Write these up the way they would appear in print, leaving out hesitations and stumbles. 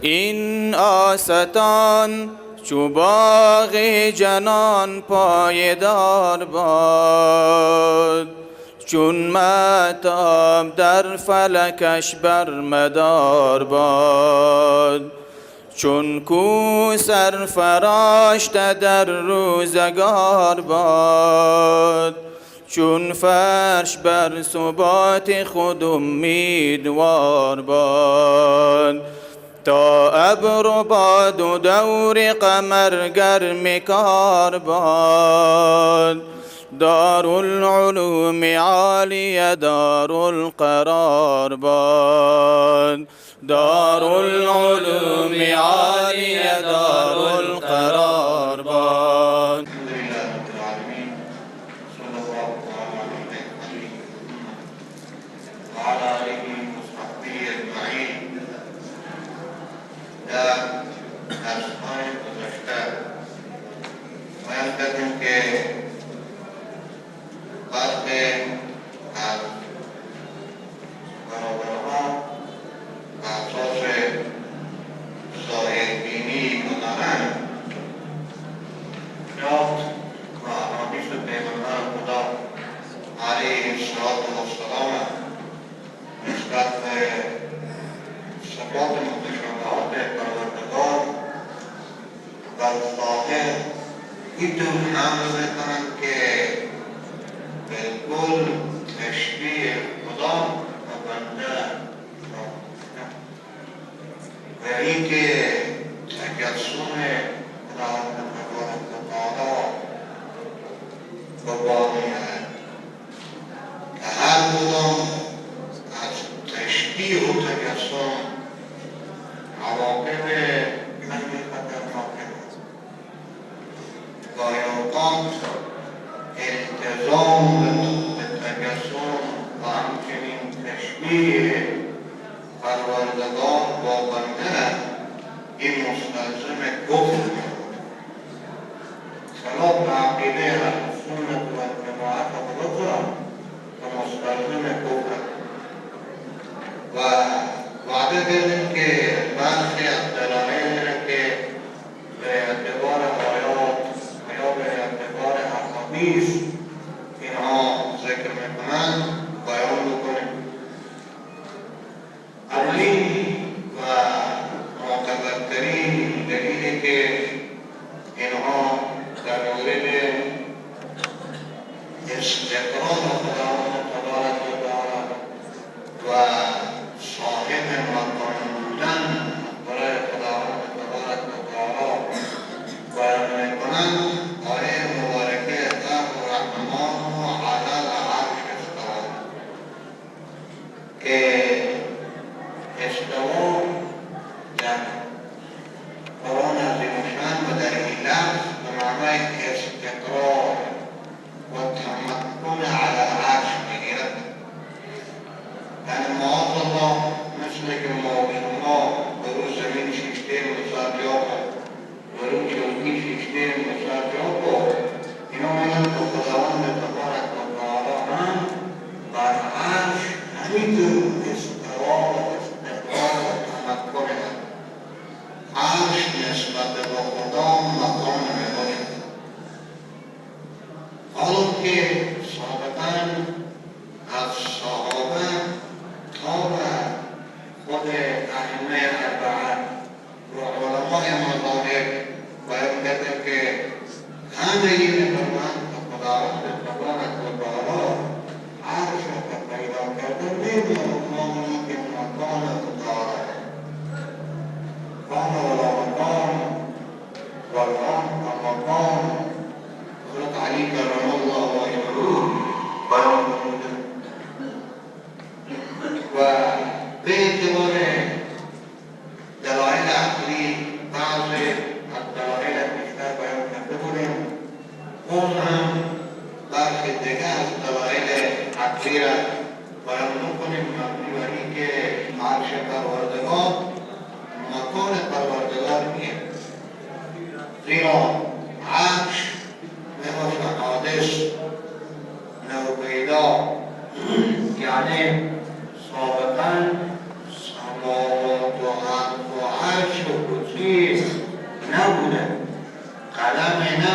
این آستان چو باغ جنان پایدار باد، چون مهتاب در فلکش بر مدار باد، چون کو سرفراشته در روزگار باد، چون فرش بر ثبات خود امیدوار باد، تا ابر و باد و دور قمر گرم کار باد، دارالعلوم عالی دارالقرار باد، دارالعلوم عالی دارالقرار باد.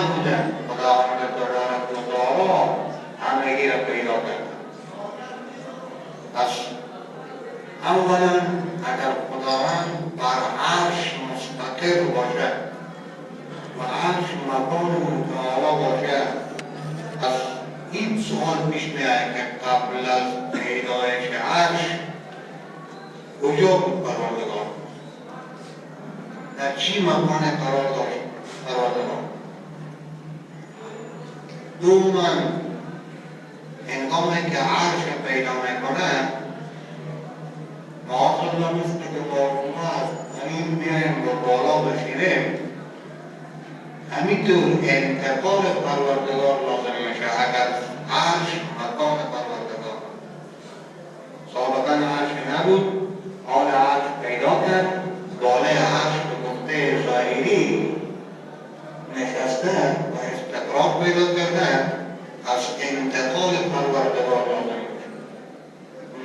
نبودن خداوند تبارک و تعالی همگی را پیدا کرد. پس اولا اگر خداوند بر عرش مستقر باشد و عرش مکان متعالی باشد، پس این سوال پیش میاد که قبل از پیدایش عرش کجا بود پروردگار؟ در چی مکان قرار داشت پروردگار؟ دوما هنگامی که عرش پیدا میکنه معاذ الله مثل که بارونه از زمین بیایم و بالا بشینیم، همینطور انتقال پروردگار لازم میشه. اگر عرش مکان پروردگار سابقا عرش نبود، حال عرش پیدا کرد، بالای عرش به گفته ظاهری نشسته و استقرار پیدا کرده، از انتقال پروردگار لازم میشه.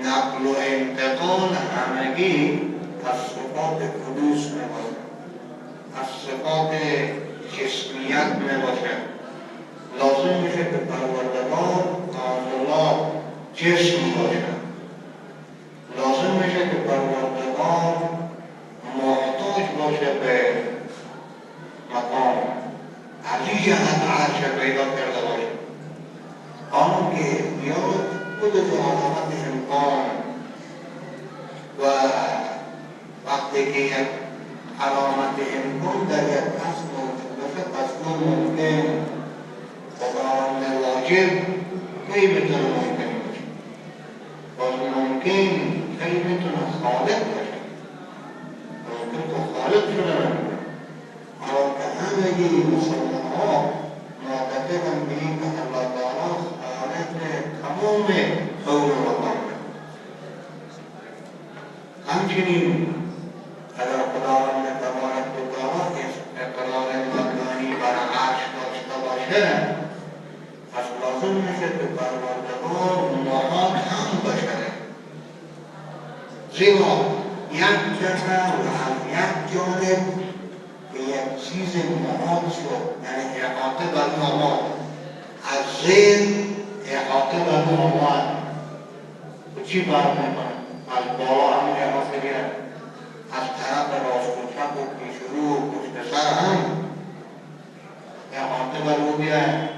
نقل و انتقال همگی از صفات قدوس میباشه، از صفات جسمیت میباشه. لازم میشه که پروردگار الله جسم باشه، لازم میشه که پروردگار محتاج باشه به مقام، از این جهت عرش پیدا کرده باشه. آنون که بیاد خود علامت امکان و وقتی که یک علامت امکان در یک کس موجود باشه، پس اون ممکن خداوند واجب کی میتونه ممکن باشه؟ باز ممکن کی میتونه خالق باشه؟ ممکن تو خالق شده نمیده. اما که همگی مسلمان ها معتقدن به این که الله تعالی خالق تمام کون و مکان. همچنین اگر خداوند تبارک و تعالی استقرار مکانی بر عرش داشته باشه، پس لازم میشه که پروردگار محاط هم باشه. زیرا یک جهه و از یک جانب که یک چیز محاط شد، یعنی احاطه بر محاط، از زیر احاطه بر محاط چی برمیکنه؟ از بالا هم احاطه بیاد، از طرف راست و چپ و پیش رو و پشت سر هم احاطه بر او بیاد.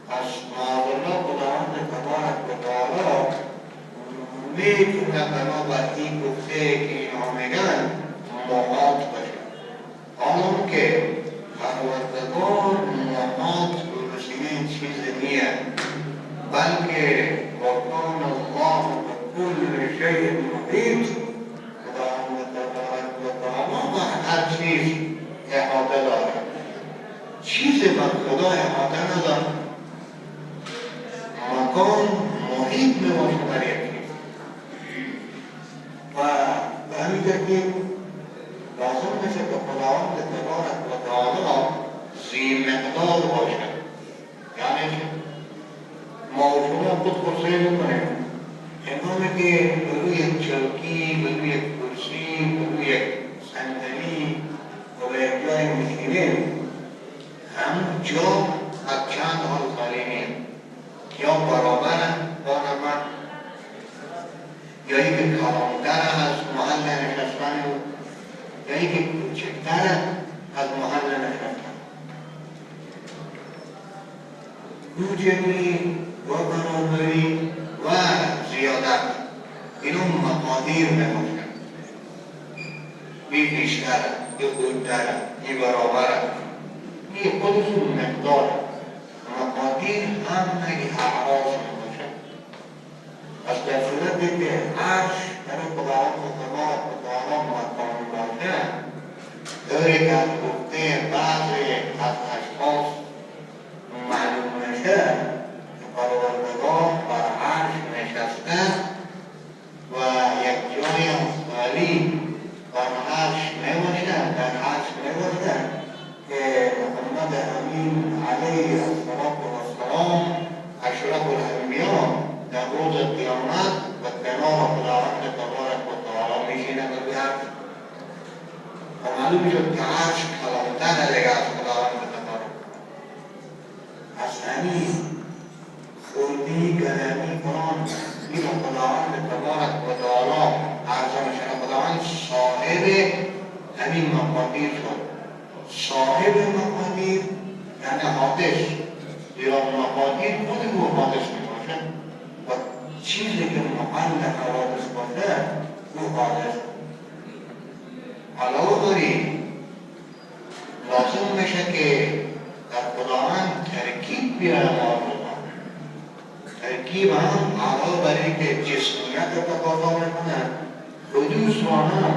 پس معاذ الله خداوند تبارک و تعالی میتونه بنابر این گفته که اینها میگن محاط باشه. حالا که پروردگار محاط برسیده چیز نیه، بلکه وکان الله بكل شیء محیط، خداوند تبارک و تعالی بر هر چیز احاطه داره. چیزی بر خدا احاطه نداره. مکان محیط میباشه بر یک چیز و به همین ترتیب لازم میشه که خداوند تبارک و تعالی ذی مقدار باشه. یعنی که ما شما خود خرسه میکنیم هنگامی که روی یک چوکی، روی یک کرسی، روی یک صندلی و به یک جای میشینیم، هم جا از چند حال خالی نیست. یا برابر با نمک، یا اینکه کلانتر از محل نشستن، یا اینکه کوچکتر از محل نشستن. کوچکی و برابری و زیادت اینو مقادیر میباشد. این بیشتر، این خودتر، این برابر، این خودشون مقدار. مقادیر هم نگی اعراض میباشد. پس در صورتی که عرش برای خداوند تبارک و تعالی مکان باشه، داری که از گفته بعضی از اشخاص معلوم میشه که پروردگار بر عرش نشسته و یک جای خالی بر عرش میباشه، در عرش میباشه که محمد امین علیه السلام اشرف الانبیا در روز قیامت و کنار خداوند تبارک و تعالی میشینه و بیاد و معلوم شد که عرش کلانتر دیگه از خداوند تبارک. صاحب همین مقادیر شد. صاحب مقادیر یعنی حادث، زیرا مقادیر خود او حادث می باشد و چیزی که محل حوادث باشه او حادث. علاوه بری لازم میشه که در خداوند ترکیب بیاره موضوعات. ترکیب هم علاوه بر اینکه جسمیت رو تقاضا میکنه، حدوث را هم،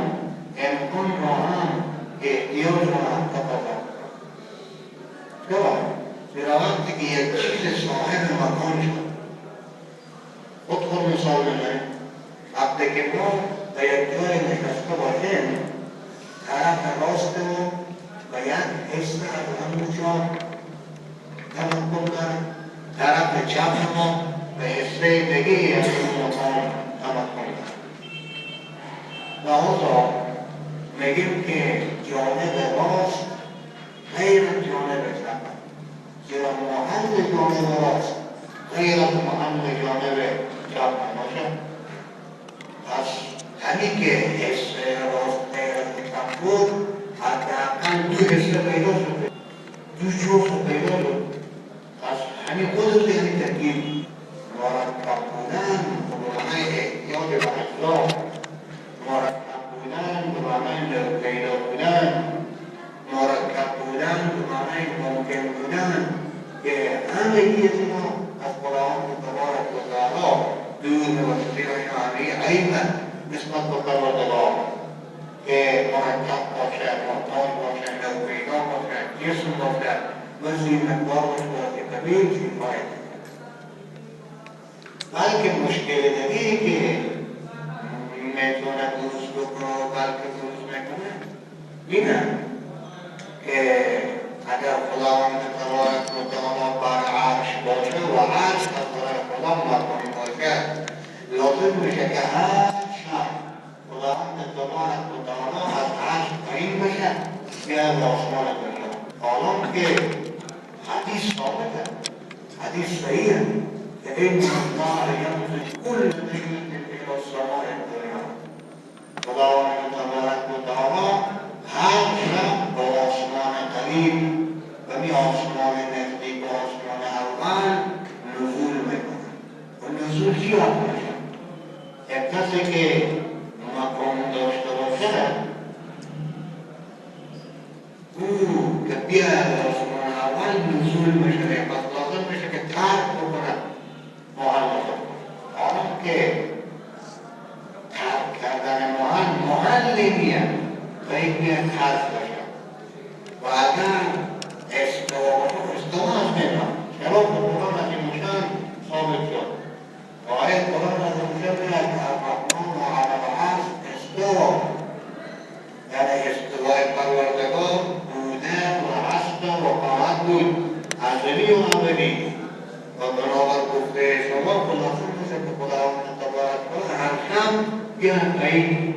امکان را هم، احتیاج را هم تقاضا میکنه. چرا؟ زیرا وقتی که یک چیز صاحب مکان شد، خود مثال بزنیم، وقتی که ما به یک جای نشسته باشیم، طرف راست ما و یک حس از همونجا تمکن دارد، طرف چپ ما به حسه دیگه از اون مکان تمکن دارد. لحاظا میگیم که جانب راست غیر از جانب چپ، زیرا محل جانب راست غیر از محل جانب چپ نباشد. پس همین که حسه راست غیر از چپ بود، حداقل دو حسه پیدا شده، دو جفت پیدا شد. پس همین خود یعنی ترکیب مرکب بودن به معنای احتیاج به اجزا، مرکب بودن به معنای پیدا بودن، مرکب بودن به معنای ممکن بودن، که همه اینا از خداوند تبارک و تعالی دور به وسیله همه عیب نسبت به پروردگار که مرکب باشه، محتاج باشه، پیدا باشه، جسم باشه، وزیر مقدار باشه، کبیر چیزهای بلکه مشکل دیگه که میتونه درست بکنه و بلکه درست میکنه اینه که اگر خداوند تبارک و تعالی بر عرش باشه و عرش از برای خدا مکانی باشه، لازم میشه که هر شب خداوند تبارک و تعالی از عرش پایین بشه بیاید به آسمان دنیا. حالا که حدیث ثابته، حدیث صحیحه که این الله یمسک کل شیء الی السماء الدنیا. خداوند تبارک و تعالی هر شب با آسمان قریب و می آسمان نزدیک و آسمان اول نزول میکنه. و نزول چی باشه؟ یک کسی که مقام داشته باشه او که بیاد آسمان اول نزول میشه، پس لازم میشه که ترک بکنه محل خود. حالا که ترک کردن محل نمیاد و این میاد خرج باشه و اگر استوا از میدن چرا که قرآن از این مشان ثابت شد و آیت قرآن از این مشان میاد که الرحمن و علی العرش استوا، یعنی استوای پروردگار بوده و هست و خواهد بود، ازلی و ابدی. و بنابر گفته شما خلاصه میشه که خداوند تبارک و تعالی هر شب بیاد این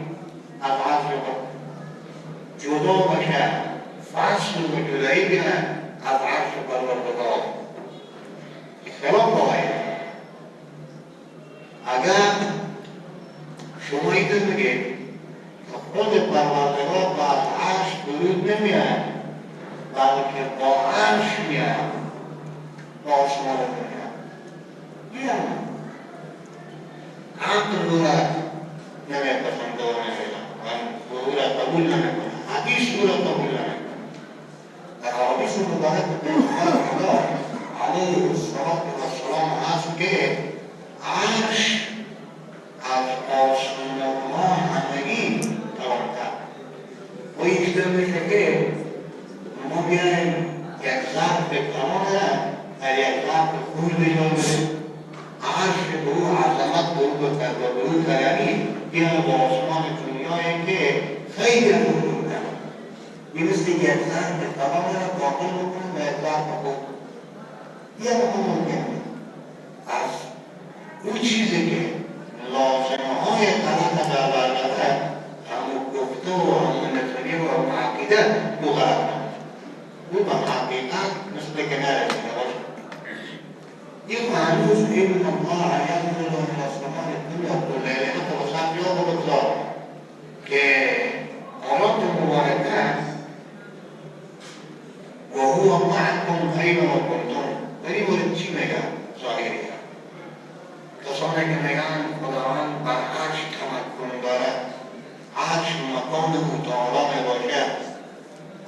از عرش خود جدا باشه، فصل و جدایی بیاد از عرش پروردگار. خلاف آیه اگر شما اینو بگید خود پروردگار با عرش درود نمیاد بلکه با عرش میاد با آسمان دنیا میاد. عقل رو نمیپسنده و نمیدن و قبول نمیکنه، حدیث رو قبول نمیکنه. در حدیث مبارک پیغمبر خدا علیه السلام هست که عرش از آسمان‌ها همگی تمام‌تر و اینجا میشه که ما بیایم یک ظرف تمام در یک ظرف خود بجا عرش به او عظمت به او بکرد و به او تیمی بیایم با آسمان دنیایی که خیلی خود بکرد میرسه یک ظرف تمام را باقی بکنه و یک ظرف خود یه ممکن از اون چیزی که لازمه های غلط در برگرده همون گفته و همون نظریه و همون عقیده مغرب او به حقیقت مثل که نرسیده باشه. این هنوز این الله یمسک الى السماء الدنیا کل لیله حتی و سبعها و بگذار که آیات مبارکه و هو معکم اینما کنتم در این مورد چی میگن؟ ظاهری کسانی که میگن خداوند بر عرش تمکن دارد، عرش مکان متعالی میباشد،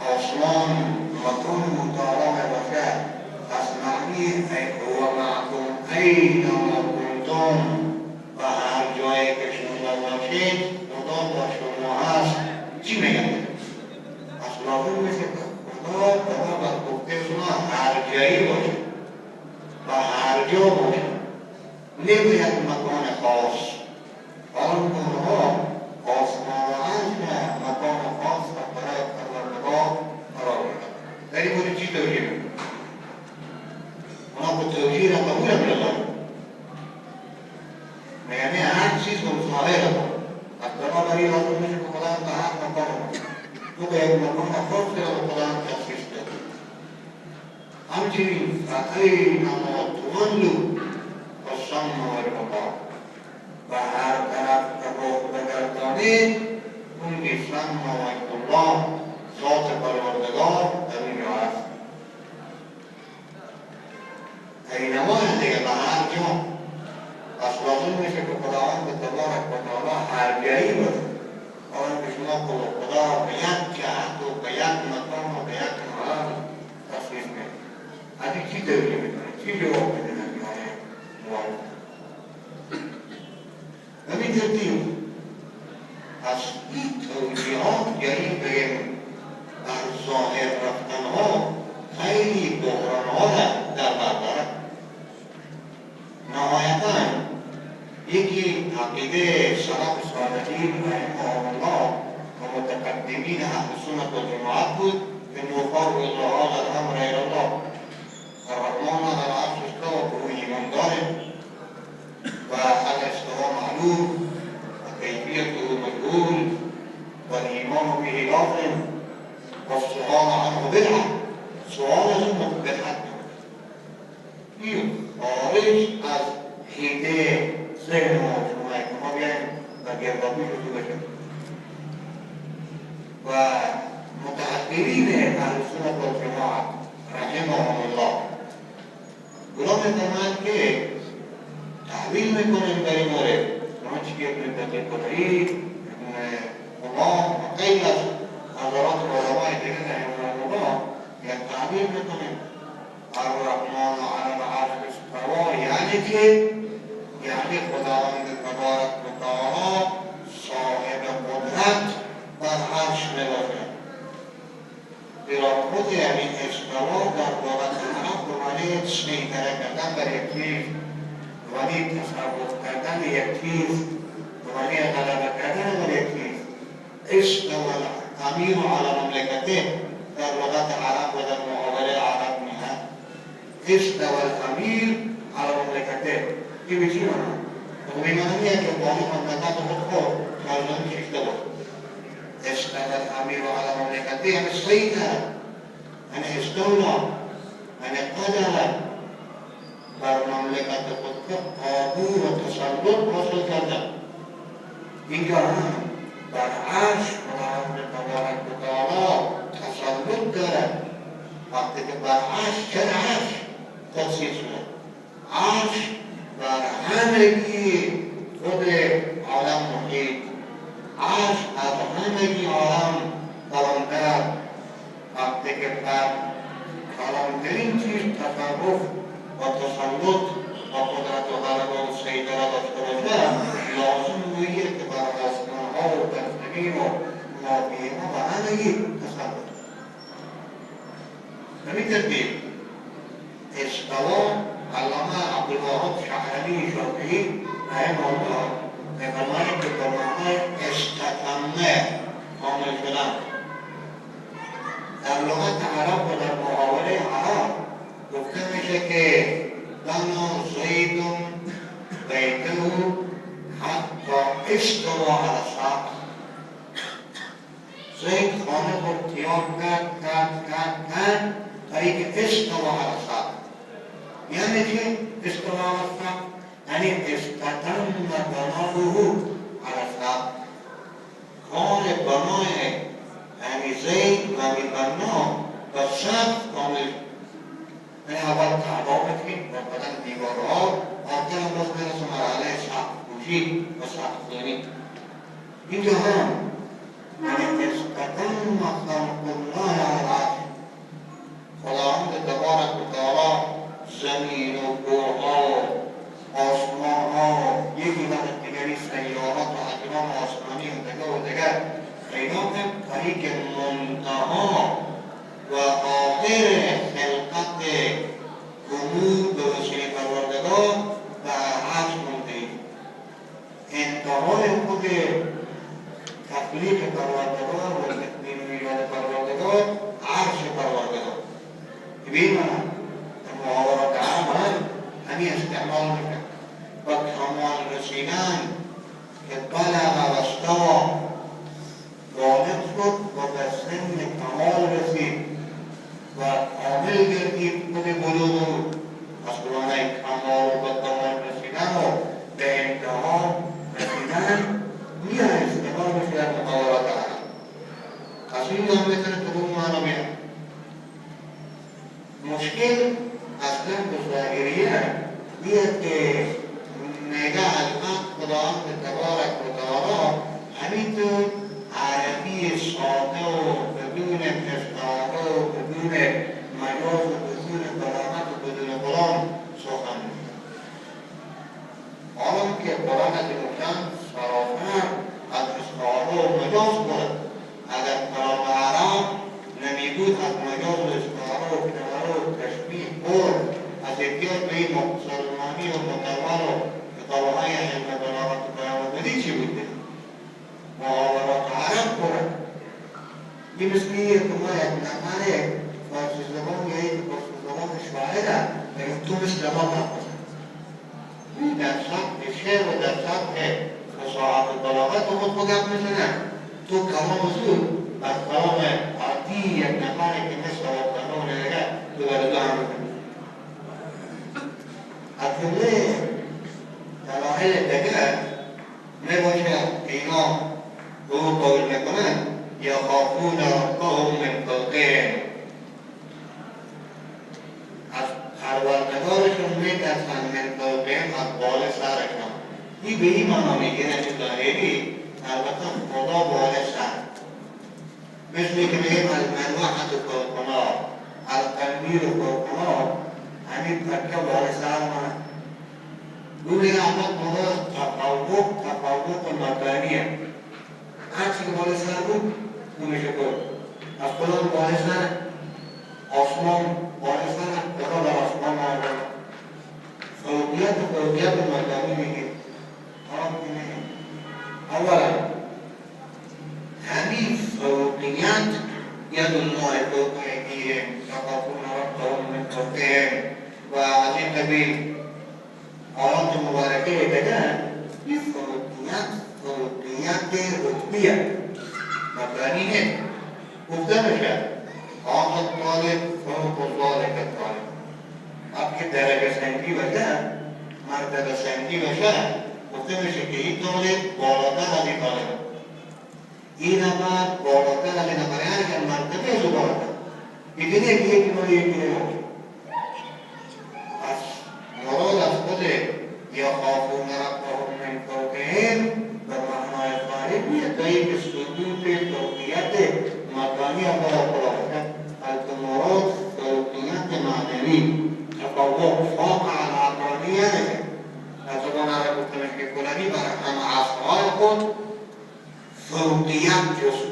آسمان مکان متعالی میباشد، پس معنی هو معکم اینما کنتم و هر جایی که شما باشید خدا با شما هست. چی میگن؟ پس لازم میشه خدا بر گفته شما هر جایی باشه و هر جا باشه، نباید مکان خاص. آن گروه‌ها آسمان و عرش مکان خاص و برای پروردگار قرار میدن. در این مورد چی توجیه میکنه؟ اونا با توجیه را قبول می‌دارن. یعنی هر چیز ظاهره بود. از بنابراین لازم میشه که خدا به هر مکان باشه. تو به یک مکان خاص را به خدا تخصیص دادی. همچنین فأینما تولوا فثم وجه الله و هر طرف که رخ بگردانید اون ثم وجه الله، ذات پروردگار در اینجا هست. اینما دیگه به هر جا. پس لازم میشه که خداوند تبارک و تعالی هر جایی باشه. آن که شما خدا به یک جهت و به یک مکان و به یک حال تصویر میده. از این چی توجیه میکنه؟ چی جواب میده نبیانه موارد؟ همین ترتیب از این توجیهات یعنی به بر ظاهر رفتنها خیلی بحرانها در بر دارد. نهایتاً یکی عقیده سلف صالحین رحمهم الله و متقدمین اهل سنت و جماعت بود که نفرض الله الامر الی الله، الرحمن علی العرش استوى به او ایمان داریم و الاستوا معلوم و کیفیته مجهول و الایمان به لازم و السؤال عنه بدعه. سؤال از اون بدعت این خارج از حیطه ذهن ما شما که ما بیاییم و گردابی شده باشیم. و متأخرین اهل سنت و جماعت رحمهم الله اونا میفرمایند که تحویل میکنیم در این مورد، چنانچه که ابن تقی الله و غیر از حضرات علمای دیگر رحمهم الله یک تحویل میکنیم الرحمن علی العرش استوى، یعنی که یعنی خداوند تبارک و تعالی صاحب قدرت بر عرش میباشد. زیرا خود یعنی استوا در لغت عرب به معنی سیطره کردن بر یک چیز، به معنی تصرف کردن یک چیز، به معنی غلبه کردن بر یک چیز. استوى الامیر علی مملکته در لغت عرب و در محاوره عرب میهن. استوى الامیر علی مملکته این به چی مانا؟ به معنی که باقی مملکت خود مردم شیشته بود. استوى الامیر علی مملکته یعنی سیطره، یعنی استولا، یعنی قدره بر مملکت خود که قابو و تسلط حاصل کردن. اینجا هم بر عرش خداوند تبارک و تعالی تسلط دارد. وقتی که بر عرش چه عرش تخصیص شد؟ عرش بر همگی خود عالم محیط، عرش از همگی عالم بلندتر. وقتی که بر کلانترین چیز تصرف و تسلط و قدرت و غلبه و سیطره داشته باشه، لازم میگه که بر آسمانها و بر زمین و مابینها و همگی تسلط. همین ترتیب استوا علامه عبدالوهاب شعرانی شافعی رحمه الله می‌فرماید که به معنای استتمه کامل شدن. در لغت عرب و در محاوره عرب گفته میشه که بنا زید بیته حتی استوا علی السقف. زید خانه خود تیار کرد تا اینکه استوا علی السقف. یعنی که استوا علی السقف یعنی استتم بناؤه علی السقف. کار بنای یعنی زید و بنا و سقف کامل. این اول تعبا بکنیم و بدن دیوارها آخر هم باز برسه مرحله سقف پوشی و سقف زنی. اینجا هم یعنی استقام خلق الله علیه، خداوند تبارک و تعالی زمین و کوهها و آسمانها یکی بعد دیگری سیارات و اجرام آسمانی و دیگر اینا هم طریق منتها و آخر خلقت وجود به وسیله پروردگار و عرش مونده. انتهای خود تخلیق پروردگار و تکوین ایجاد پروردگار عرش پروردگار. ببین محاورات عرب همین استعمال میکنه و کمال رسیدن که بلغ و استوى غالب شد و به سن کمال رسید و کامل گردید خود بلوغ از معنی کمال و کمال رسیدن و به انتها رسیدن میان استعمال میشه در محاورات عرب. از این هم میتونه تو اون معنا بیاد. مشکل اصلا به ظاهریه بیاد که میگه الان خداوند تبارک و تعالی همینطور عربی ساده و بدون استعاره و بدون مجاز و بدون بلاغت و بدون قرآن سخن میگه. حالا که قرآن از ممکن صرافا از استعاره و مجاز بود. اگر کلام عرب نمیبود از مجاز و استعاره و کناره و تشبیه بود از احتیاج به این مسلمانی و متول و کتابهای علم بلاغت و بیان‌آوری چی بوده؟ محاورات عرب بود. این مثلی که ما یک نفر فارسی زبان یا یک فارسی زبان شاعره لیکن تو مثل ما نبود. در سطح شعر و در سطح فصاحت و بلاغت و خود گپ میزنه. تو کلام زود از کلام عادی یک نفری که مثل قانون دیگه تو برای هم بکنی. از جمله دلایل دیگر میباشد که اینا به او قول میکنند یخافون ربهم من فوقهم، از پروردگارشون میترسند من فوقهم، از بالا سرشون. این به این معنا میگیره که ظاهری البته خدا بالا سر، مثل که میگیم المروحة فوقنا القنبیر فوقنا، همین پکه بالا سر مانه. روی احمد مراد تفوق مکانیه. هرچی که بالا سر بود اون میشه بود. از کلان بالا سر آسمان بالا سر خدا در آسمان آمد. فوقیت مکانی میگیم. اولا همین فوقیت ید الله فوق ایدیهم یخافون ربهم من فوقهم و از این قبیل آیات مبارکه دیگر این فوقیت رتبیه مکانی نیست. گفته میشه آن طالب فوق ذلک الطالب. وقتی درجه سنگی بشه مرتبه سنگی بشه گفته میشه که این طالب بالاتر از این طالب، این نفر بالاتر از این نفر، یعنی که مرتبه از بالاتر. اینه که یکی مالی یکی نمید. از مراد از خود یخافون ربهم من فوقهم به معنای ظاهر میاد تا این سقوط فوقیت مکانی هم باید خلاصه. بلکه مراد فوقیت معنوی تفوق فوق العقلانی یعنی از زبان عرب گفتمش که فلانی برای همه اصحاب خود فوقیت جست،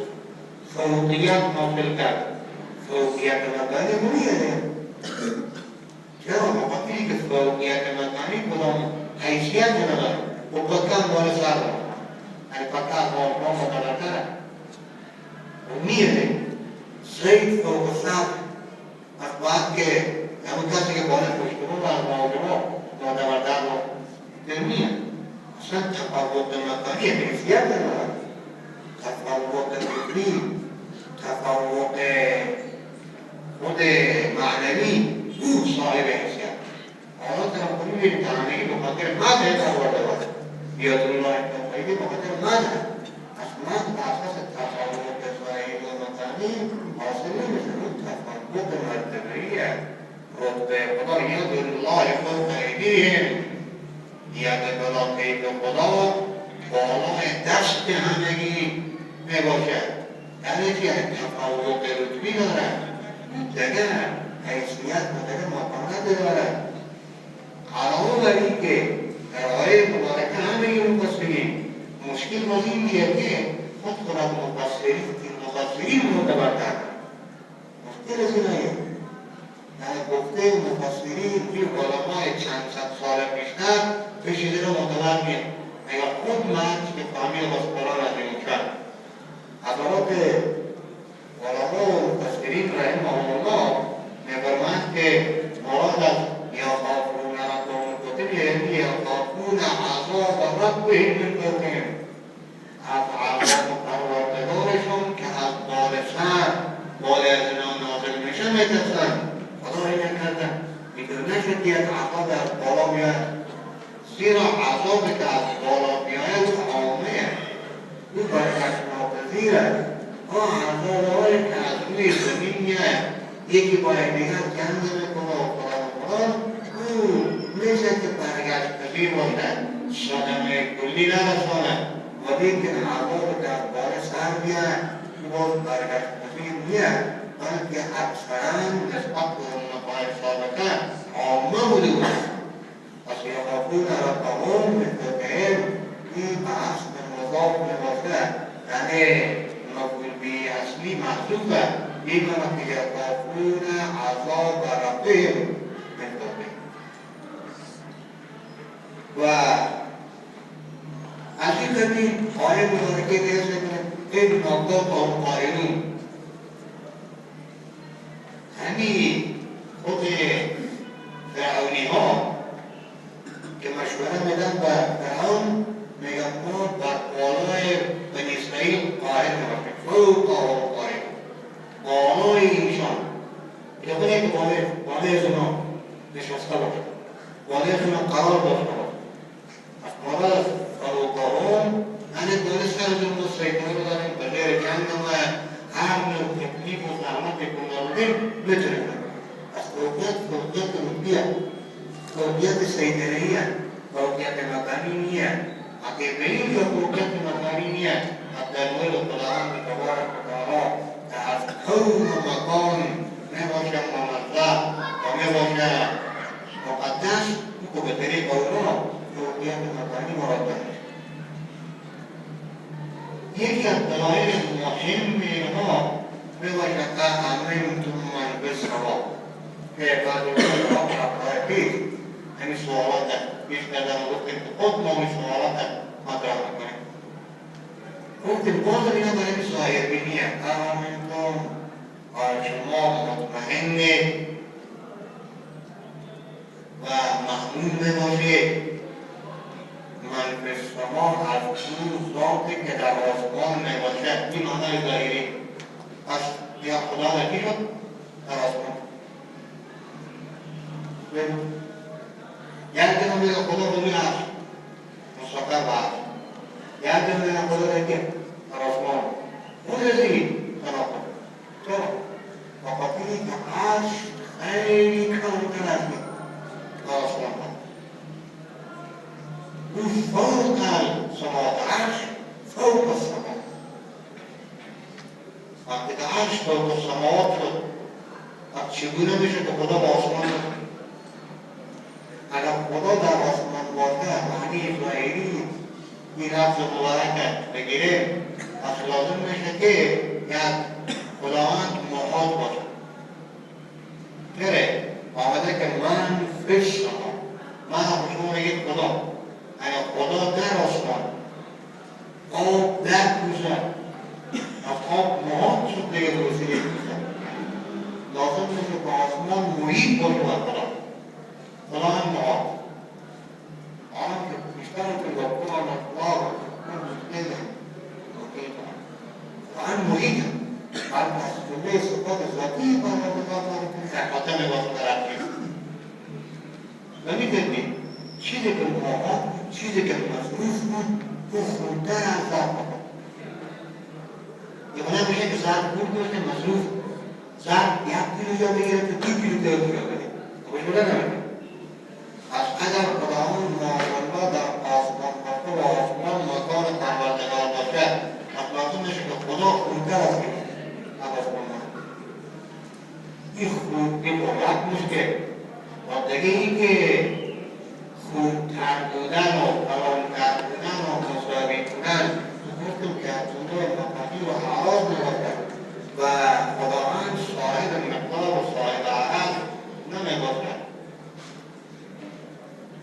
فوقیت حاصل کرد. فوقیت مکانی منیه. چرا؟ مقابلی که فوقیت مکانی کدام حیثیت نداره و پکن بالا سر داره، یعنی پکن آسمان و بالاتره و میره. زید فوق سر از باید که همون کسی که بالا پشتمون و از معاجمه نادوردن رو درمیه. اصلا تفاوت مکانی حیثیت نداره. تفاوت فکری، تفاوت خود معنوی او صاحب حیثیت. حالا تنبولی میریم تنانهی بخاطر مده پروردگار بیاد الله تنبولی بخاطر مده از مد به اساس مستقیم حاصل نمیشه. اون تفاوت مرتبه‌ایه. رتبه خدا ید الله فوق ایدیهم، ید بلا قید خدا بالای دست همگی میباشد. یعنی که تفاوت رتبی دارد، دیگه حیثیت و دیگه مقامت دارد. علاوه بر این که در آیه مبارکه همه مفسرین مشکل باز این میشه که خود خود مفسرین معتبر کردن. مشکل از اینه، یعنی گفته مفسرین توی علمای چند صد سال پیشتر به چیزی رو معتبر میاد. اگر خود مرد که فهمید از قرآن از این کرد حضرات علما و مفسرین رحمهم الله می‌فرمایند که مراد از یخافون ربهم کتب یعنی یخافون عذاب ربهم من فوقهم، از عذاب پروردگارشون که از بال سر بالای از اینا نازل میشه میترسن. خدا این نکرده، میگه نشد که از عذاب از بالا میاد، زیرا عذابی که از بالا میآید عامه، او برکت ناپذیره. عذاب‌هایی که از روی زمین میآید یکی باید دیگر جنگ میکنه و فلان او میشه که برگشت پذیر باشد، صدمه کلی نرسانه. ولی که عذاب که از بال سر میآید باز برگشت پذیر میآید، بلکه اکثرا نسبت به علمای سابقه عامه بوده بود. پس یخافون ربهم من فوقهم این بحث به مضاف میباشد، یعنی مفعول به اصلی محذوفه. این معنی که یخافون عذاب ربهم من فوقهم. و از این قبیل آیه مبارکه دیگه میگه این نقطه قوم قائلون، همین خود فرعونی ها که مشوره میدن به فرعون، میگن ما بر بالای بنی اسرائیل قائل نباشیم، فوقهم قائل، بالای ایشان که خودی که بالای زنا نشسته باشه، بالای زنا قرار داشته باشه. از مراد از فوقهم یعنی دانسته از اون سیطان رو داریم به غیر جنگ و هر نوع تکلیف و زحمت بکنه بودیم میتونیم. از فوقیت رتبیه، فوقیت سیطرهیه، فوقیت مکانی نیه. اگر به این که فوقیت مکانی نیه، از در مورد خداوند تبارک و تعالی که از کون و مکان میباشه منزه و میباشه مقدس، او به طریق اونا فوقیت مکانی مراد داشت. یکی از دلایل مهم اینها میباشه که امنتم من بالسوا که بعد از شبهات پیش همین سوالات پیش کردن و گفتیم که خود ما این سوالات مطرح میکنیم. گفتیم باز اینا برای این ظاهر بینیه، امنتم آیا شما مطمئنه و مأمون بباشید من بالسوا از اون ذاتی که در آسمان میباشد. این معنای ظاهری. پس یا خدا در کی شد؟ در آسمان. یک دنو میگه خدا روی عرش مستقر به عرش، یک دنو میگه خدا در کی؟ در آسمان. اون رزیگی تناقض چرا؟ بخاطر اینکه عرش خیلی کمتر از این در آسمان هست. او فوق السماوات، عرش فوق السماوات. وقتی که عرش فوق السماوات شد، اب چگونه میشه که خدا با آسمان باشه؟ اگر خدا در آسمان باشه، معنی ظاهری این لفظ مبارک بگیریم، پس لازم میشه که یک خداوند محاط باشه. چرا؟ آمده که من فشم، من شما میگید خدا، اگر خدا در آسمان آب در کوزه از آب محاط شد دیگه درسته یک کوزه، لازم میشه که آسمان محیط باشه بر خدا. خدا هم محاط آن که بیشتر که لطفا مطلاب نمیده و هم محیط هم بر پس جمعه صفات ذاتی در خاتم باشه در اقیده و میدونید چیزی که محاط بود، چیزی که مصروف بود، او خونتر از ذات بود. یه میشه که ظرف پول گفته مصروف ظرف 1 کیلو جا بگیره که 2 کیلو جا بگیره خوش بوده نمیده. پس اگر خداوند معاذالله در آسمان هفته و آسمان مکان پروردگار باشه پس لازم میشه که خدا خوبتر از این آسمان این خوبی باید نیست که و دیگه این که خوبتر بودن و فلانتر بودن و مساوی بودن گفتم که افزوده مقامی و حراز نگفته و خداوند صاحب مقدار و صاحب عرض نمیگفته.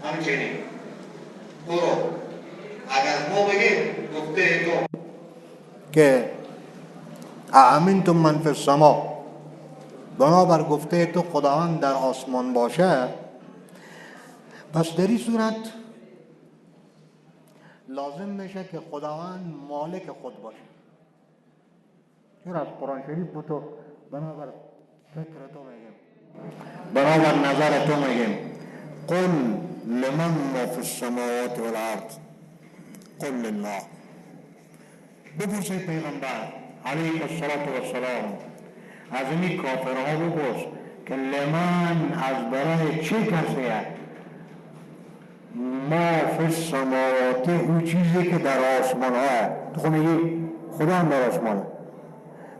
همچنین برو اگر ما بگیم گفته تو که اامنتم من فی السما، بنابر گفته تو خداوند در آسمان باشه، پس در این صورت لازم میشه که خداوند مالک خود باشه. چرا از قرآن شریف تو بنابر فکر تو میگیم، بنابر نظر تو میگیم قل لمن ما فی السماوات والارض قل لله. بپرسید پیغمبر علیه السلام از این کافرها بپرس که لمن از برای چه کسیه ما فی السماوات اون چیزی که در آسمان ها. تو خود میگی خدا هم در آسمان،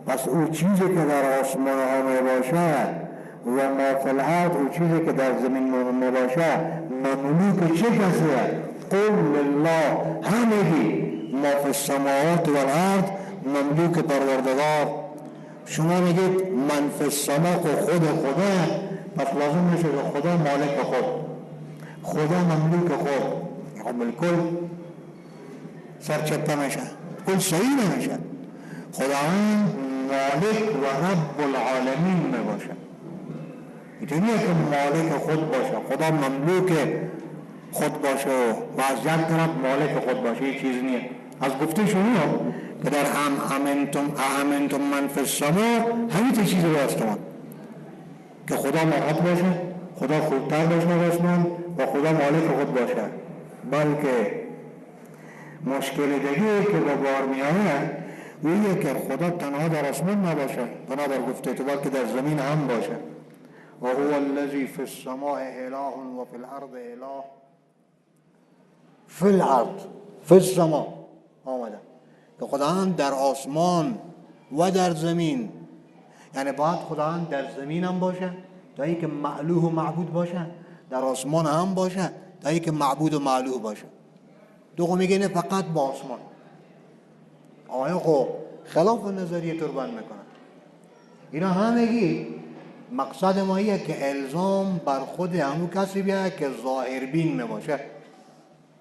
پس اون چیزی که در آسمان ها می باشه و ما فی الارض اون چیزی که در زمین می باشه مملوک چه کسیه؟ قل لله. همگی ما فی السماوات والارض مملوک پروردگار. شما میگید من فی السما خود خدا، پس لازم میشه که خدا مالک خود، خدا مملوک خود. خب بالکل سرچپه میشه، کل صحیح نمیشه. خداوند مالک و رب العالمین میباشه. اینطوریه که مالک خود باشه، خدا مملوک خود باشه و از یک طرف مالک خود باشه. این چیز نیه. از گفته شما که در امنتم من فی السما همین تا چیز رو استمان که خدا مالک باشه، خدا خوبتر باشه رسمان و خدا مالک خود باشه. بلکه مشکل دیگه که به بار میانه ویه که خدا تنها در آسمان نباشه بنابر گفته تو، بلکه در زمین هم باشه. و هو الذی فی السماء اله و فی الارض اله. فی الارض فی السماء آمده که خداوند در آسمان و در زمین، یعنی باید خداوند در زمین هم باشه تا ای که معلوه و معبود باشه، در آسمان هم باشه تا ای که معبود و معلوه باشه. دوگو میگه نه فقط با آسمان. آیا خب خلاف نظریه تربان میکنن. اینا همگی مقصد ما ایه که الزام بر خود همون کسی بیاید که ظاهر بین میباشه،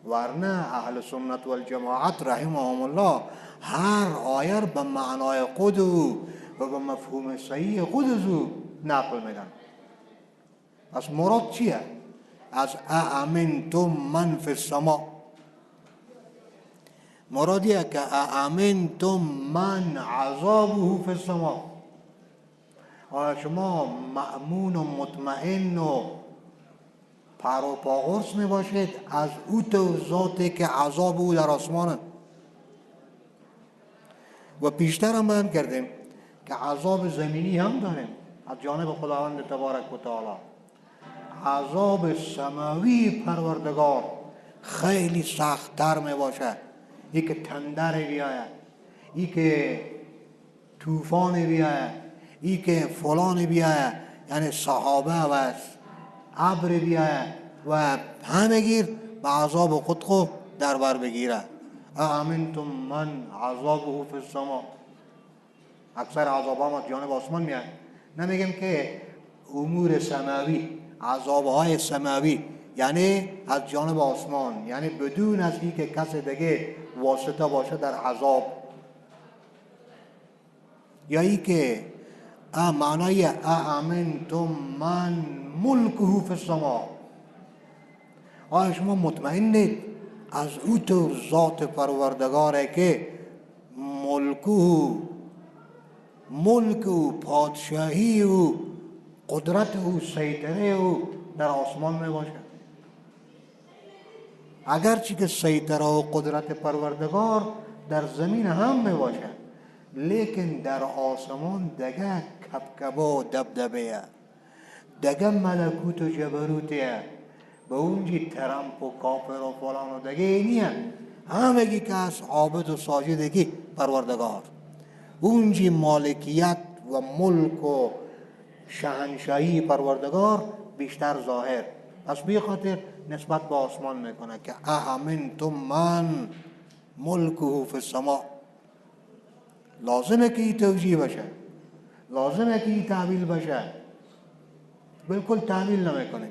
ورنه اهل سنت والجماعت رحمهم الله هر آیه به معنای خود و به مفهوم صحیح خود نقل میدن. پس مراد چیه؟ از اامنتم من فی السما مرادیه که اامنتم من عذابه فی السما. آیا شما مأمون و مطمئن و پر و پاغرس می باشید از او تو ذاتی که عذاب او در آسمانه؟ و پیشتر هم بیان کردیم که عذاب زمینی هم داریم از جانب خداوند تبارک و تعالی. عذاب سماوی پروردگار خیلی سخت‌تر می باشه. ای که تندر بیاید، ای که طوفان بیاید، ای که فلان بیاید، یعنی صحابه و ابر بیاید و همه گیر به عذاب خود در بر بگیره. امنتم من عذابه فی السما. اکثر عذاب ها جانب آسمان میاد. نمیگم که امور سماوی، عذابهای سماوی یعنی از جانب آسمان، یعنی بدون از این که کس دیگه واسطه باشه در عذاب، یا ای که معنای امنتم من ملکه فی السما. آیا شما مطمئنید از او تو ذات پروردگاره که ملک و پادشاهی و قدرت و سیطره او در آسمان می باشه؟ اگرچه که سیطره و قدرت پروردگار در زمین هم می باشه، لیکن در آسمان دگه کبکبا و دبدبه، دگه ملکوت و جبروته، به اونجی ترمپ و کافر و فلان و دگه نیه، همگی که از عابد و ساجدگی پروردگار، اونجی مالکیت و ملک و شهنشاهی پروردگار بیشتر ظاهر. پس بی خاطر نسبت به آسمان میکنه که اامنتم من ملکه فی السماء. لازمه که این توجیه بشه، لازمه که این تعبیل بشه، بالکل تعبیل نمیکنه.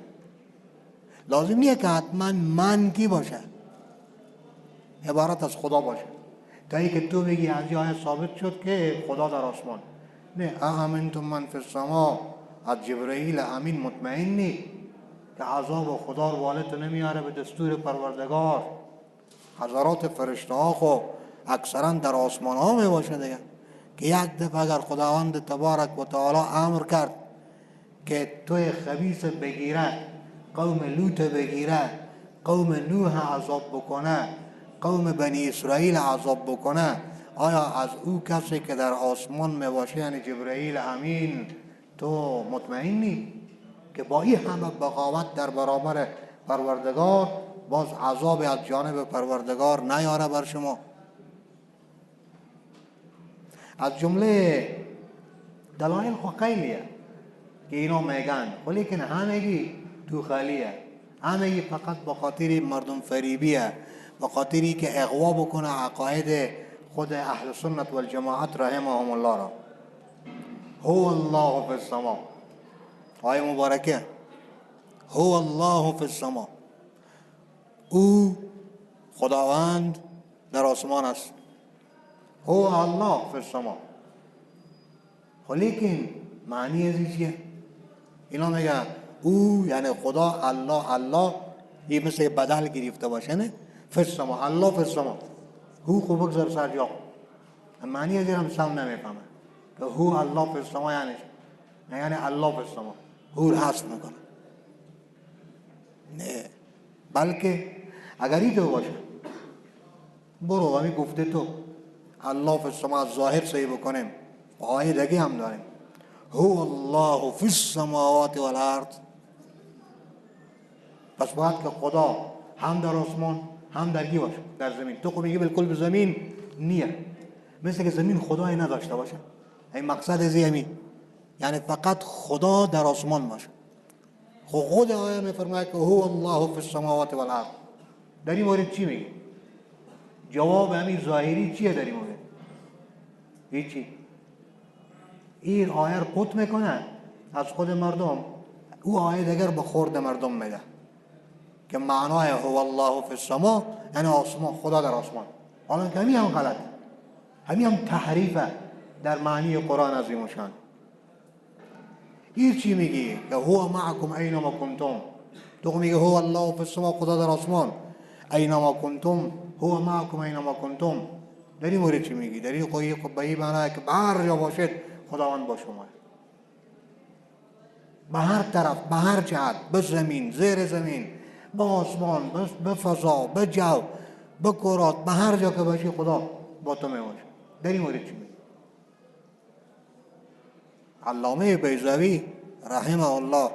لازم نیه که حتما من کی باشه، عبارت از خدا باشه، تا ای که تو بگی از جای ثابت شد که خدا در آسمان. نه، اامنتم من فی السماء از جبرائیل امین مطمئنی که عذاب خدا رو والد نمیاره به دستور پروردگار. حضرات فرشته ها خو اکثرا در آسمان ها می باشه دیگه، که یک دفعه اگر خداوند تبارک و تعالی امر کرد که توی خبیث بگیره، قوم لوط بگیره، قوم نوح عذاب بکنه، قوم بنی اسرائیل عذاب بکنه، آیا از او کسی که در آسمان می باشه یعنی جبرائیل امین تو مطمئنی که با این همه بغاوت در برابر پروردگار باز عذاب از جانب پروردگار نیاره بر شما؟ از جمله دلایل خو خیلیه که اینا میگن، ولیکن همگی تو خالیه، همگی فقط به خاطر مردم فریبیه، به خاطری که اغوا بکنه عقاید خود اهل سنت و الجماعت رحمهم الله را. هو الله فی السماء، آیه مبارکه هو الله فی السماء، او خداوند در آسمان است. هو الله فی السماء، ولیکن معنی ازی چیه؟ اینا میگه او یعنی خدا، الله الله این مثل بدل گرفته باشه نه، فی السماء، الله فی السماء، هو خوب بگذار سر جا، معنی ازی هم سم نمیفهمه که هو الله فی السماء یعنی نه، یعنی الله فی السماء هو حذف میکنه. نه، بلکه اگر این تو باشه برو همی گفته تو الله فی السماء ظاهر صحیح بکنیم، آیه دیگه هم داریم هو الله فی السماوات والارض. پس باید که خدا هم در آسمان هم در کی باشه؟ در زمین. تو خب میگی بالکل به زمین نیه، مثل که زمین خدای نداشته باشه. این مقصد ازی همین، یعنی فقط خدا در آسمان باشه. خود آیه میفرماید که هو الله فی السماوات والارض. در این مورد چی میگی؟ جواب همین ظاهری چیه در این مورد؟ هیچی. این آیه رو قط میکنه از خود مردم، او آیه دیگر به خورد مردم میده که معنای هو الله فی السماء یعنی آسمان، خدا در آسمان. حالا که همین هم غلط، همین هم تحریفه در معنی قرآن عظیم و شان. این چی میگی که هو معکم اینما کنتم؟ تو میگی هو الله فی السماء، خدا در آسمان، اینما کنتم هو معکم اینما کنتم. در این مورد چی میگی؟ در این قوی به این معنی که به هر جا باشید خداوند با شما، به هر طرف، به هر جهت، به زمین، زیر زمین، به آسمان، به فضا، به جو، به کرات، به هر جا که باشی خدا با تو میباشه. در این مورد چی میگی؟ علامه بیضاوی رحمه الله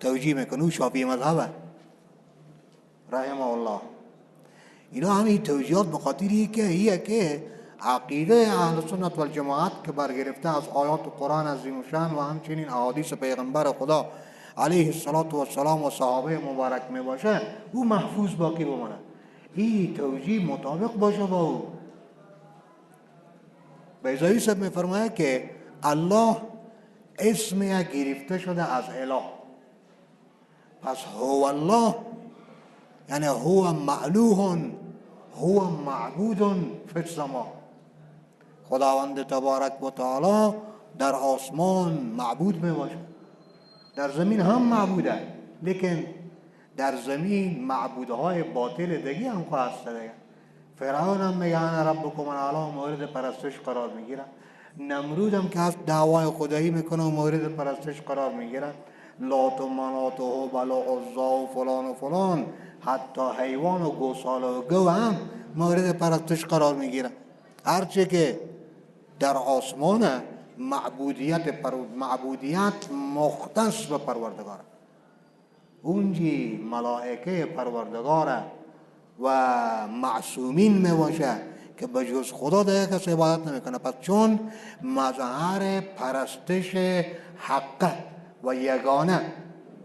توجیه میکنه، او شافعی مذهبه رحمه الله. اینا همین توجیهات بخاطری که هیه که عقیده اهل سنت و الجماعت که برگرفته از آیات قرآن عظیم شان و همچنین احادیث پیغمبر خدا علیه السلام و صحابه مبارک می باشه، او محفوظ باقی بمانه. این توجیه مطابق باشه با او. بیضاوی صاحب می فرماید که الله اسم گرفته شده از اله، پس هو الله یعنی هو معلوه، هو معبود فی السماء. خداوند تبارک و تعالی در آسمان معبود می باشه، در زمین هم معبوده، لیکن در زمین معبودهای باطل دیگه هم هست دیگه. فرعون هم میگه انا ربکم الاعلی، مورد پرستش قرار میگیره. نمرود هم که از دعوای خدایی میکنه و مورد پرستش قرار میگیره. لات و منات و هبل و عزا و فلان و فلان، حتی حیوان و گوساله و گو هم مورد پرستش قرار میگیره. هرچه که در آسمان معبودیت مختص به پروردگار، اونجی ملائکه پروردگار و معصومین می باشه که به جز خدا دیگه کسی عبادت نمیکنه. پس چون مظهر پرستش حق و یگانه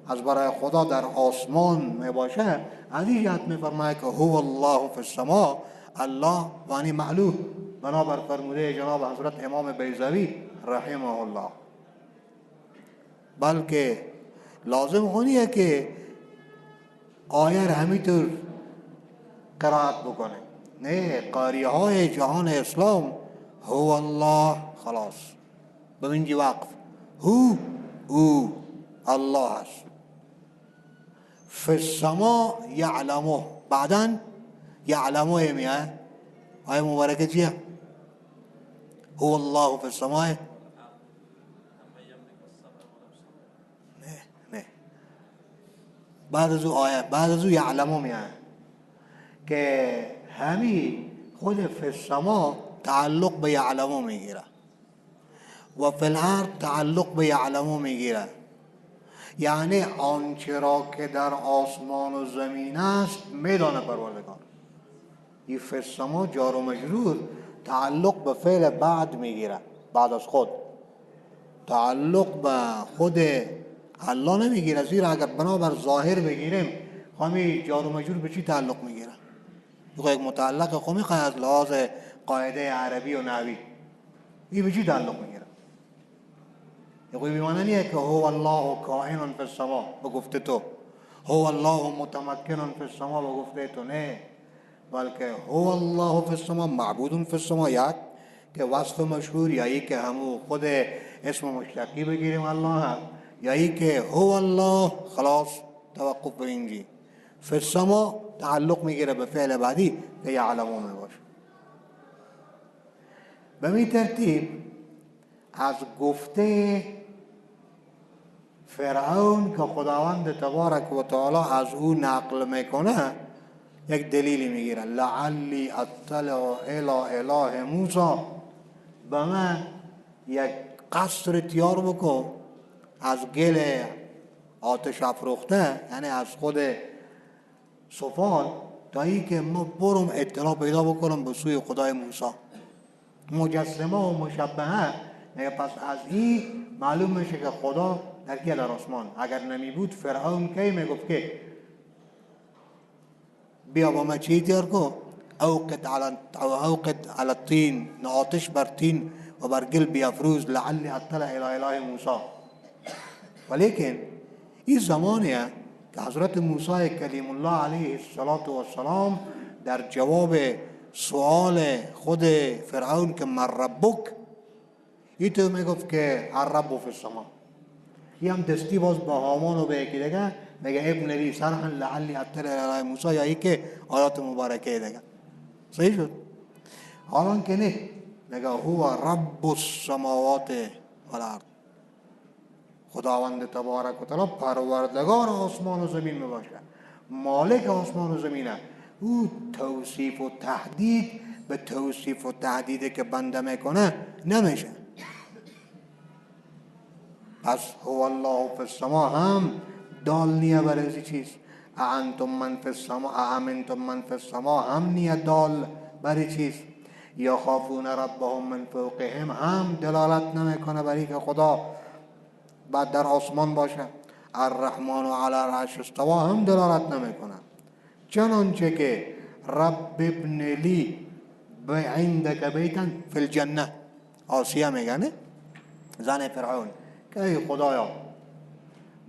از برای خدا در آسمان می باشه، از این جهت می فرماید که هو الله فی السماء، الله وانی معلوم بنابر فرموده جناب حضرت امام بیضوی رحمه الله. بلکه لازم خونیه که آیه را همینطور قرائت بکنه، نه قاری های جهان اسلام هو الله خلاص ببینجی وقف، او الله هست. فی السماء یعلمه، بعدا یعلمه میاد آیه مبارکه چیه؟ هو الله فی السماء، نه بعد از او آیه، بعد از او یعلمه میاد که همین خود فی السماء تعلق به یعلمه میگیره و فی الارض تعلق به یعلمه میگیره. یعنی آنچه را که در آسمان و زمین است میدانه پروردگار. این فی السماء جار و مجرور تعلق به فعل بعد میگیره، بعد از خود تعلق به خود الله نمیگیره، زیرا اگر بنابر ظاهر بگیریم همین جار و مجرور به چی تعلق میگیره؟ یک متعلق خمی از لحاظ قاعده عربی و نحوی این به چی تعلق میگیره؟ یقوی بیمانه نیه که هو الله کائن فی السماء بگفته تو، هو الله متمکن فی السماء بگفته تو، نه، بلکه هو الله فی السماء معبود فی السماء، یک که وصف مشهور، یا ای که همو خود اسم مشتقی بگیریم الله هم، یا ای که هو الله خلاص توقف به اینجی. فی السماء تعلق میگیره به فعل بعدی که یعلمون باشه. به می ترتیب از گفته فرعون که خداوند تبارک و تعالی از او نقل میکنه یک دلیلی میگیره، لعلی اطلع الی اله موسی، به من یک قصر تیار بکن از گل آتش افروخته، یعنی از خود صفات، تا ای که ما برم اطلاع پیدا بکنم به سوی خدای موسی. مجسمه و مشبهه، پس از این معلوم میشه که خدا در کی؟ در آسمان. اگر نمی بود فرعون کی میگفت که بیا با ما چی تیار کو؟ اوقد علی الطین، آتش بر تین و بر گل بیافروز، لعلی اطلع الی اله موسی. ولیکن این زمانیه که حضرت موسی کلیم الله علیه السلام در جواب سوال خود فرعون که من ربک، این تو میگفت که الرب فی السماء. این هم دستی باز با هامان و به یکی دیگه میگه ابن لی صرحا لعلی اطلع الی موسی، یا ای که آیات مبارکه دیگه صحیح شد. حالان که نه، میگه هو رب السماوات والارض، خداوند تبارک و تعالی پروردگار آسمان و زمین می باشه، مالک آسمان و زمینه. او توصیف و تهدید به توصیف و تهدیده که بنده میکنه نمیشه. پس هو الله فی السماء هم دال نیه برای چیز، اانتم من فی السماء، امنتم من فی السماء هم نیه دال برای چیز، یا خافون ربهم من فوقهم هم دلالت نمیکنه برای که خدا بعد در آسمان باشه. الرحمن علی العرش استوى هم دلالت نمیکنه. چنانچه که رب ابن لی عندک بیتا فی الجنه، آسیه میگه نه، زن فرعون، که ای خدایا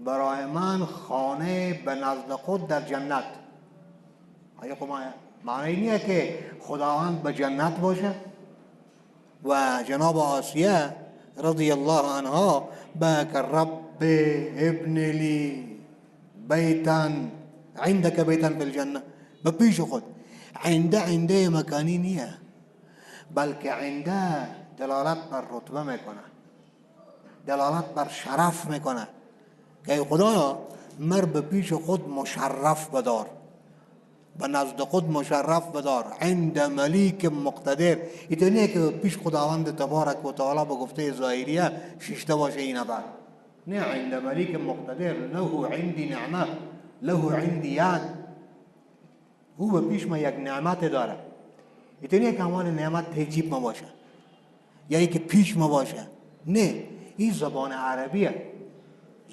برای من خانه به نزد خود در جنت. آیا خب معنی نیه که خداوند به جنت باشه؟ و جناب آسیه رضی الله عنها باک رب ابن لی بیتا عندك بیتا فی الجنه، به پیش خود. عنده مکانی نیه، بلکه عنده دلالت بر رتبه میکنه، دلالت بر شرف میکنه که خدایا مر به پیش خود مشرف بدار. به نزد خود مشرف بدار عند ملیک مقتدر. اینطور که پیش خداوند تبارک و تعالی به گفته ظاهریه شیشته باشه این نفر، نه عند ملیک مقتدر له عندی نعمه له عندی ید، او به پیش ما یک نعمت داره، اینطور که همان نعمت تجیب ما باشه یا ای که پیش ما باشه، نه این زبان عربیه،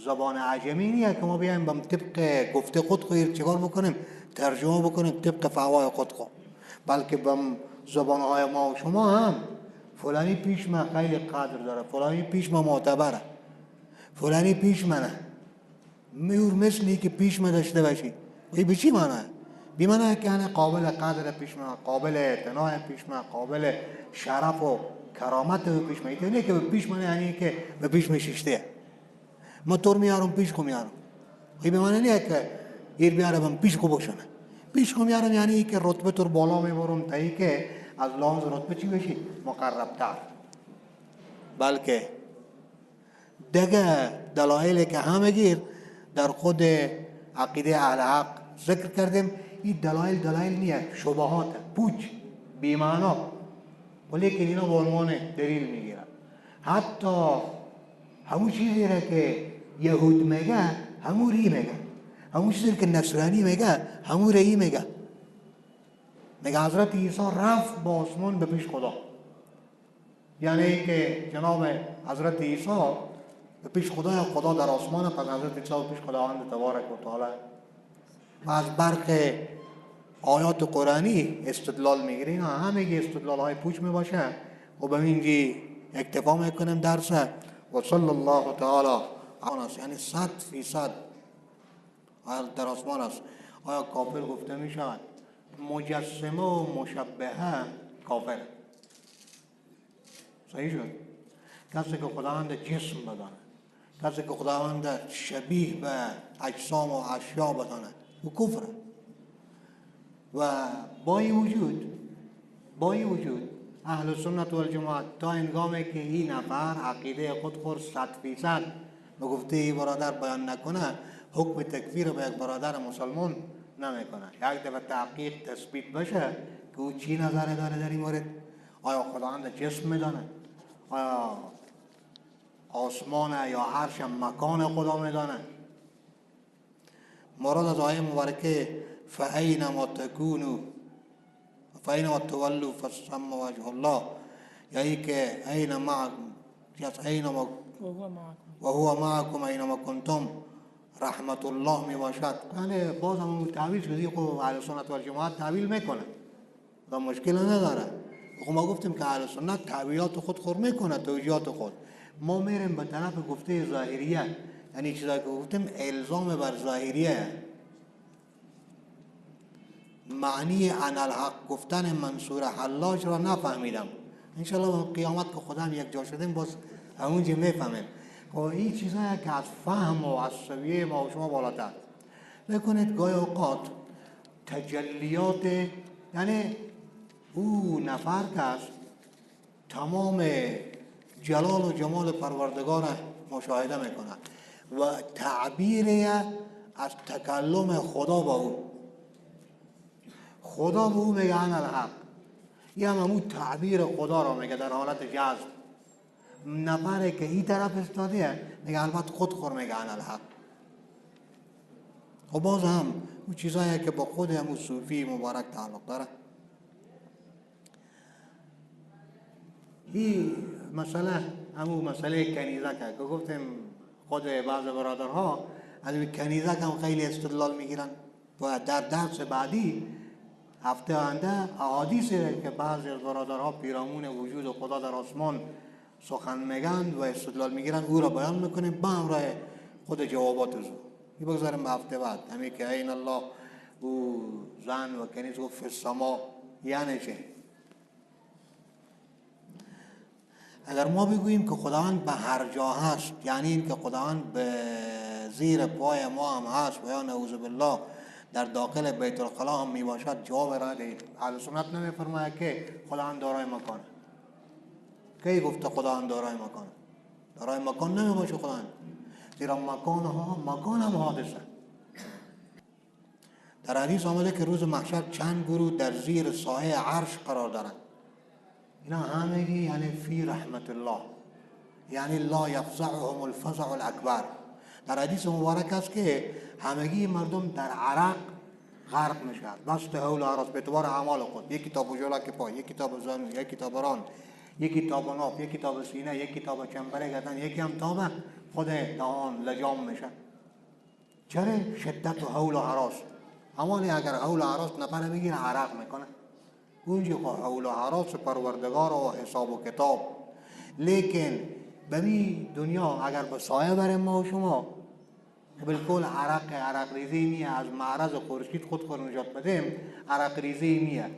زبان عجمی نیه که ما بیایم بم طبق گفته خود خود چیکار بکنیم، ترجمه بکنیم طبق فوای خود خود، بلکه بم زبانهای ما و شما هم فلانی پیش ما خیلی قدر داره، فلانی پیش ما معتبره، فلانی پیش منه، میور مثلی که پیش ما داشته باشی. این به چی معنی؟ بی معنی که قابل قدر پیش ما، قابل اعتناع پیش ما، قابل شرف و کرامت پیش ما. اینه که پیش ما یعنی که به پیش ما شیشته ما طور میارم پیش خو میارم. این به معنی نیه که ایر بیارم پیش خو باشنه، پیش خو میارم یعنی که رتبه طور بالا میبرم تا ای که از لحاظ رتبه چی بشی مقربتر. بلکه دیگه دلایلی که همه گیر در خود عقیده اهل حق ذکر کردیم، این دلایل نیه، شبهات پوچ بیمانا، ولیکن اینا به عنوان دلیل میگیرن. حتی همون چیزی را که یهود میگه همون ری میگه، همون چیزی که نصرانی میگه همون ری میگه. میگه حضرت عیسی رفت با آسمان به پیش خدا، یعنی که جناب حضرت عیسی به پیش خدا در آسمان، پس حضرت عیسی به پیش خداوند تبارک و تعالی. و از برق آیات قرآنی استدلال میگیرین، همه استدلال های پوچ میباشه و به اینجی اکتفا میکنیم درس. و صلی الله تعالی یعنی 100% در آسمان است. آیا کافر گفته میشود؟ مجسمه و مشبهه کافر. صحیح شد؟ کسی که خداوند جسم بدانه، کسی که خداوند شبیه به اجسام و اشیا بدانه او کفره. و با این وجود اهل سنت و الجماعت تا هنگامی که این نفر عقیده خود 100% به گفته ای برادر بیان نکنه، حکم تکفیر به یک برادر مسلمان نمیکنه. یک دفعه تحقیق تثبیت بشه که او چی نظر داره در این مورد، آیا خداوند جسم میدانه، آیا آسمان یا عرش مکان خدا میدانه. مراد از آیه مبارکه فاینما تکونوا فاینما تولوا فثم وجه الله، یعنی که اینما و هو معکم اینما کنتم رحمت الله می باشد. یعنی باز هم تعویل شدی خب اهل سنت و الجماعت تعویل میکنه و مشکل نداره. خب ما گفتیم که اهل سنت تعویلات خود خور میکنه، توجیهات خود. ما میریم به طرف گفته ظاهریه، یعنی چیزایی که گفتیم الزام بر ظاهریه، معنی ان الحق گفتن منصور حلاج را نفهمیدم. انشالله به قیامت که خدا هم یک جا شدیم باز همونجا میفهمیم. و این چیزایی که از فهم و از سویه ما و شما بالاتر. بکنید گاهی اوقات تجلیات، یعنی او نفر که است تمام جلال و جمال پروردگار مشاهده میکنه و تعبیر از تکلم خدا با او، خدا به او میگه ان الحق، یا همون تعبیر خدا را میگه در حالت جذب. نفره که این طرف استاده میگه البته خود خور میگه ان الحق. و باز هم اون چیزایی که با خود همون صوفی مبارک تعلق داره. این مسئله همون مسئله کنیزک که گفتیم خود بعض برادرها از این کنیزک هم خیلی استدلال میگیرن و در درس بعدی هفته آینده احادیثی که بعضی از برادرها پیرامون وجود خدا در آسمان سخن میگن و استدلال میگیرن او را بیان میکنیم با همراه خود جوابات او. این بگذاریم به هفته بعد. همین که این الله او زن و کنیز و فی السما یعنی چه؟ اگر ما بگوییم که خداوند به هر جا هست، یعنی این که خداوند به زیر پای ما هم هست و یا نعوذ بالله در داخل بیت الخلا هم می باشد، جواب را دهید. اهل سنت نمیفرماید که خداوند دارای مکانه. کی گفته خداوند دارای مکانه؟ دارای مکان نمی باشه خداوند، زیرا مکان هم حادثه. در حدیث آمده که روز محشر چند گروه در زیر سایه عرش قرار دارند. اینا همگی یعنی فی رحمت الله، یعنی لا یفزعهم الفزع الاکبر. در حدیث مبارک است که همگی مردم در عرق غرق میشن، بست حول و عرض به اعتبار اعمال خود. یکی تا بجولا پای، یکی تا زانو، یکی تا بران، یکی تا ناف، یکی تا سینه، یکی تا چنبره گردن، یکی هم تا خود دهان لجام میشن. چرا؟ شدت و حول و عرض. همانی اگر حول و عرض نفر بگیر عرق میکنه. اونجا حول و عرض پروردگار و حساب و کتاب. لیکن ببین دنیا اگر به سایه بریم ما و شما بالکل عرق ریزی میه، از معرض خورشید خود نجات بدیم، عرق ریزی میه.